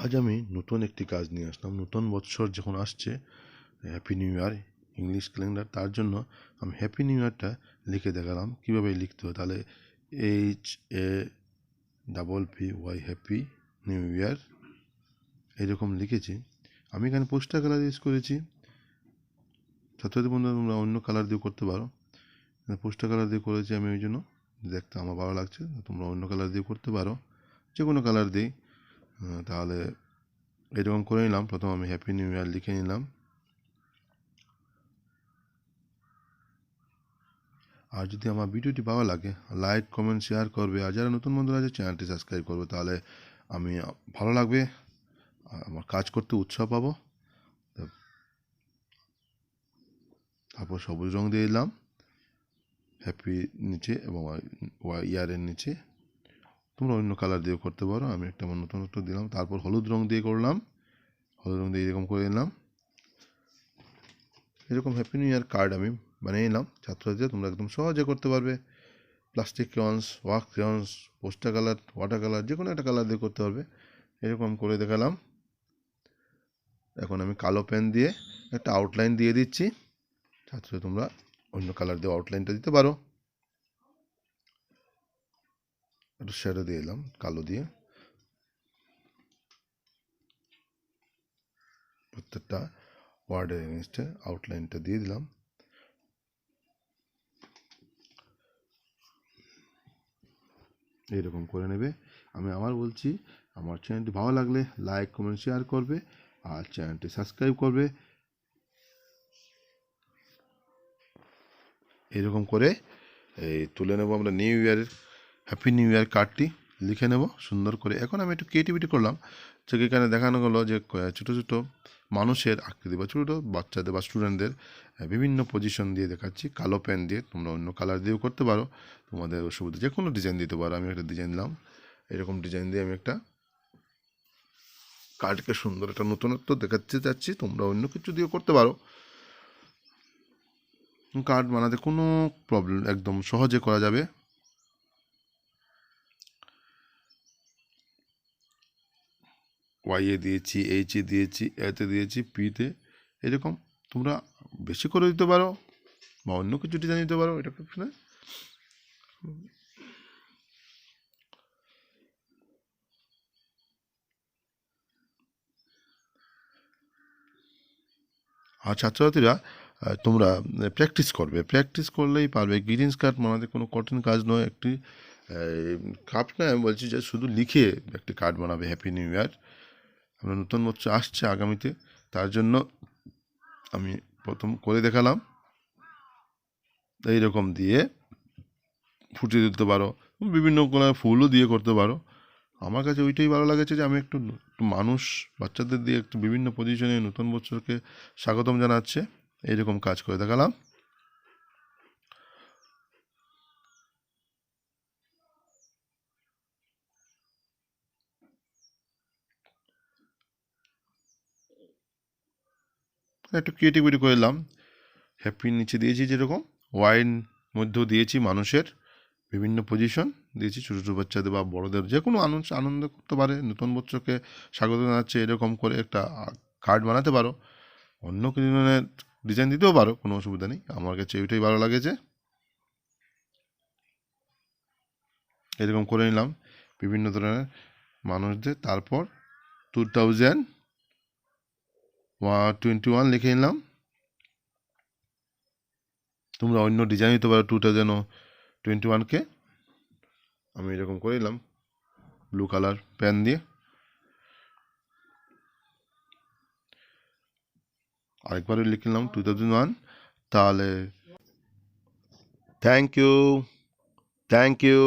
আজ আমি নতুন একটি কাজ নিয়ে আসলাম। নতুন বৎসর যখন আসছে, happy new year English calendar, তার জন্য আমি হ্যাপি নিউ ইয়ারটা লিখে দেখালাম কীভাবে লিখতে হয়। তাহলে HAPPY হ্যাপি নিউ ইয়ার এরকম লিখেছি। আমি এখানে পোস্টার কালার ইউজ করেছি। ছাত্রছাত্রী বন্ধুরা তোমরা অন্য কালার দিয়ে করতে পারো। পোস্টার কালার দিয়ে করেছি আমি, ওই জন্য দেখতে আমার ভালো লাগছে। তোমরা অন্য কালার দিয়ে করতে পারো, যে কোনো কালার দিই। তাহলে এরকম করে নিলাম। প্রথম আমি হ্যাপি নিউ ইয়ার লিখে নিলাম। আর যদি আমার ভিডিওটি ভালো লাগে, লাইক কমেন্ট শেয়ার করবে। আর যারা নতুন বন্ধুরা আছে চ্যানেলটি সাবস্ক্রাইব করবে, তাহলে আমি ভালো লাগবে, আমার কাজ করতে উৎসাহ পাবো। তারপর সবুজ রং দিয়ে দিলাম হ্যাপি নিচে এবং ইয়ারের নিচে। তোমরা অন্য কালার দিয়ে করতে পারো, আমি একটা নতুনত্ব দিলাম। তারপর হলুদ রং দিয়ে করলাম। হলুদ রং দিয়ে এরকম করে দিলাম। এরকম হ্যাপি নিউ ইয়ার কার্ড আমি বানিয়ে নিলাম। ছাত্রছাত্রীরা তোমরা একদম সহজে করতে পারবে। Plastic crayons, wax crayons, poster colour, water colour, যে কোনো একটা কালার দিয়ে করতে পারবে। এরকম করে দেখালাম। এখন আমি কালো পেন দিয়ে একটা আউটলাইন দিয়ে দিচ্ছি। ছাত্রছাত্রী তোমরা অন্য কালার দিয়ে আউটলাইনটা দিতে পারো। একটু শ্যাডো দিয়ে দিলাম কালো দিয়ে। প্রত্যেকটা ওয়ার্ডের এগেনস্টে আউটলাইনটা দিয়ে দিলাম। এইরকম করে নেবে। আমি আবার বলছি, আমার চ্যানেলটি ভালো লাগলে লাইক কমেন্ট শেয়ার করবে আর চ্যানেলটি সাবস্ক্রাইব করবে। এরকম করে তুলে নেব আমরা নিউ ইয়ারের হ্যাপি নিউ ইয়ার কার্ডটি লিখে নেব সুন্দর করে। এখন আমি একটু ক্রিয়েটিভিটি করলাম, যে এখানে দেখানো গেলো যে ছোটো ছোটো মানুষের আকৃতি বা ছোটো বাচ্চাদের বা স্টুডেন্টদের বিভিন্ন পজিশন দিয়ে দেখাচ্ছি কালো পেন দিয়ে। তোমরা অন্য কালার দিয়েও করতে পারো, তোমাদের অসুবিধা, যে কোনো ডিজাইন দিতে পারো। আমি একটা ডিজাইন দিলাম, এরকম ডিজাইন দিয়ে আমি একটা কার্ডকে সুন্দর একটা নতুনত্ব দেখাতে চাচ্ছি। তোমরা অন্য কিছু দিয়েও করতে পারো। কার্ড বানাতে কোনো প্রবলেম, একদম সহজে করা যাবে। ওয়াইয়ে দিয়েছি, এইচে দিয়েছি, এতে দিয়েছি, পিতে, এরকম তোমরা বেশি করে দিতে পারো বা অন্য কিছু ডিজাইন দিতে পারো, এটা কিছু না। আর ছাত্রছাত্রীরা তোমরা প্র্যাকটিস করবে, প্র্যাকটিস করলেই পারবে। গ্রিটিংস কার্ড বানাতে কোনো কঠিন কাজ নয়। একটি কাপ নয়, আমি বলছি যে শুধু লিখে একটি কার্ড বানাবে হ্যাপি নিউ ইয়ার। আমরা নতুন বছর আসছে আগামীতে, তার জন্য আমি প্রথম করে দেখালাম। এইরকম দিয়ে ফুটিয়ে দিতে পারো, বিভিন্ন কালার ফুলও দিয়ে করতে পারো। আমার কাছে ওইটাই ভালো লাগেছে যে আমি একটু মানুষ বাচ্চাদের দিয়ে একটু বিভিন্ন পজিশনে নতুন বছরকে স্বাগতম জানাচ্ছে, এইরকম কাজ করে দেখালাম। একটু ক্রিয়েটিভিটি করলাম। হ্যাপির নিচে দিয়েছি যেরকম, ওয়াইন মধ্যেও দিয়েছি মানুষের বিভিন্ন পজিশন দিয়েছি, ছোটো ছোটো বাচ্চাদের বা বড়োদের, যে কোনো আনন্দ করতে পারে, নতুন বছরকে স্বাগত জানাচ্ছে। এরকম করে একটা কার্ড বানাতে পারো, অন্য কিছু ধরনের ডিজাইন দিতেও পারো, কোনো অসুবিধা নেই। আমার কাছে ওইটাই ভালো লাগেছে। এরকম করে নিলাম বিভিন্ন ধরনের মানুষদের। তারপর 2021 লিখে নিলাম। তোমরা অন্য ডিজাইন দিতে পারো 2021কে। আমি এরকম করে নিলাম ব্লু কালার পেন দিয়ে। আরেকবারও লিখে নিলাম 2001। তাহলে থ্যাংক ইউ।